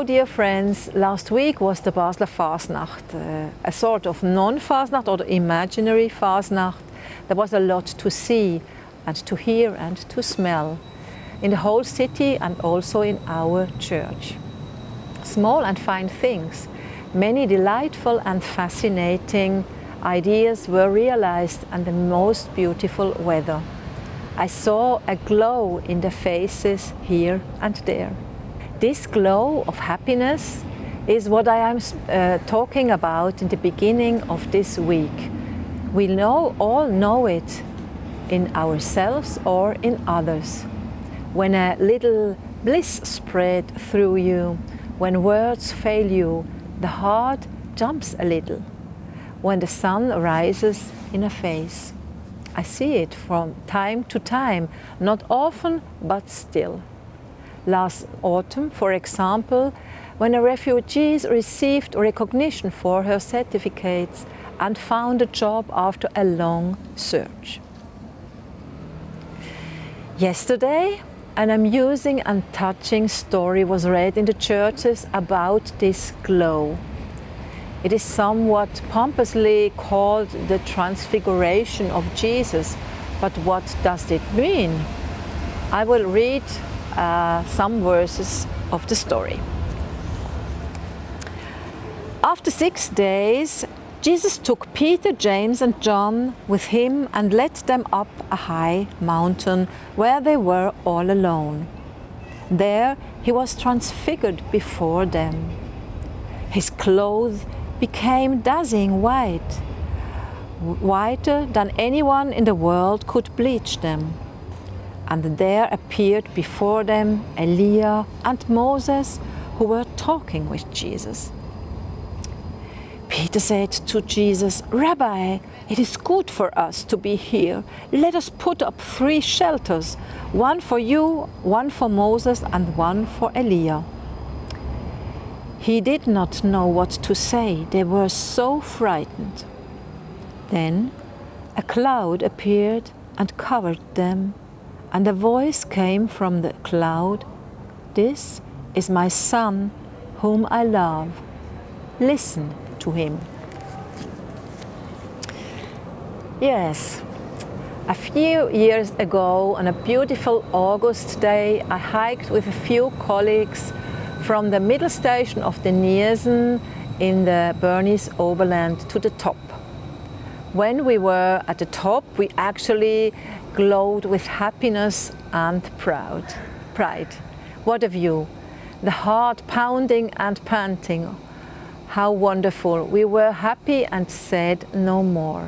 So, dear friends, last week was the Basler Fasnacht, a sort of non-Fasnacht or imaginary Fasnacht. There was a lot to see and to hear and to smell in the whole city and also in our church. Small and fine things, many delightful and fascinating ideas were realized and the most beautiful weather. I saw a glow in the faces here and there. This glow of happiness is what I am talking about in the beginning of this week. We all know it in ourselves or in others. When a little bliss spread through you, when words fail you, the heart jumps a little. When the sun rises in a face. I see it from time to time, not often, but still. Last autumn, for example, when a refugee received recognition for her certificates and found a job after a long search. Yesterday, an amusing and touching story was read in the churches about this glow. It is somewhat pompously called the Transfiguration of Jesus, but what does it mean? I will read some verses of the story. After 6 days, Jesus took Peter, James and John with him and led them up a high mountain where they were all alone. There he was transfigured before them. His clothes became dazzling white, whiter than anyone in the world could bleach them. And there appeared before them Eliah and Moses, who were talking with Jesus. Peter said to Jesus, "Rabbi, it is good for us to be here. Let us put up 3 shelters, one for you, one for Moses, and one for Eliah." He did not know what to say. They were so frightened. Then a cloud appeared and covered them, and a voice came from the cloud, "This is my Son, whom I love. Listen to him." Yes, a few years ago, on a beautiful August day, I hiked with a few colleagues from the middle station of the Niesen in the Bernese Oberland to the top. When we were at the top, we actually glowed with happiness and pride. What a view! The heart pounding and panting. How wonderful! We were happy and said no more.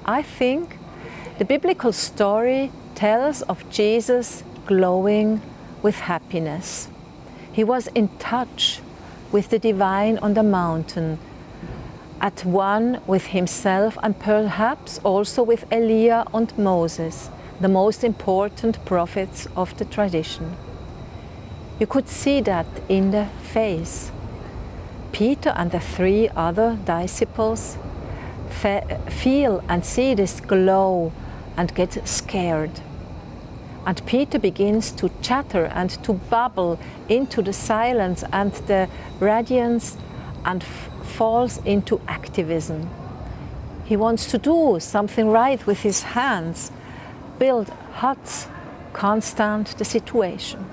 I think the biblical story tells of Jesus glowing with happiness. He was in touch with the divine on the mountain, at one with himself and perhaps also with Eliah and Moses, the most important prophets of the tradition. You could see that in the face. Peter and the 3 other disciples feel and see this glow and get scared. And Peter begins to chatter and to babble into the silence and the radiance and falls into activism. He wants to do something right with his hands, build huts, can't stand the situation.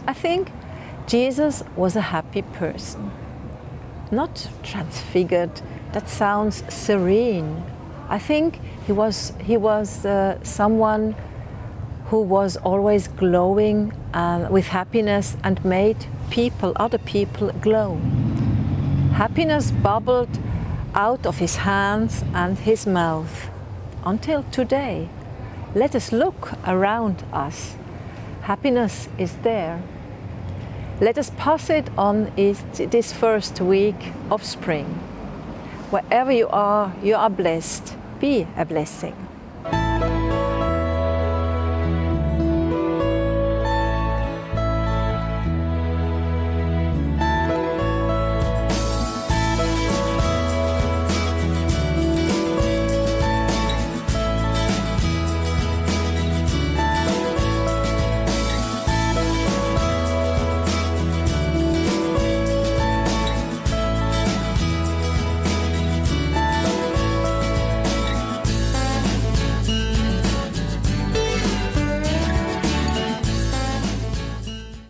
I think Jesus was a happy person, not transfigured. That sounds serene. I think he was someone who was always glowing with happiness and made other people glow. Happiness bubbled out of his hands and his mouth. Until today, let us look around us. Happiness is there. Let us pass it on this first week of spring. Wherever you are blessed. Be a blessing.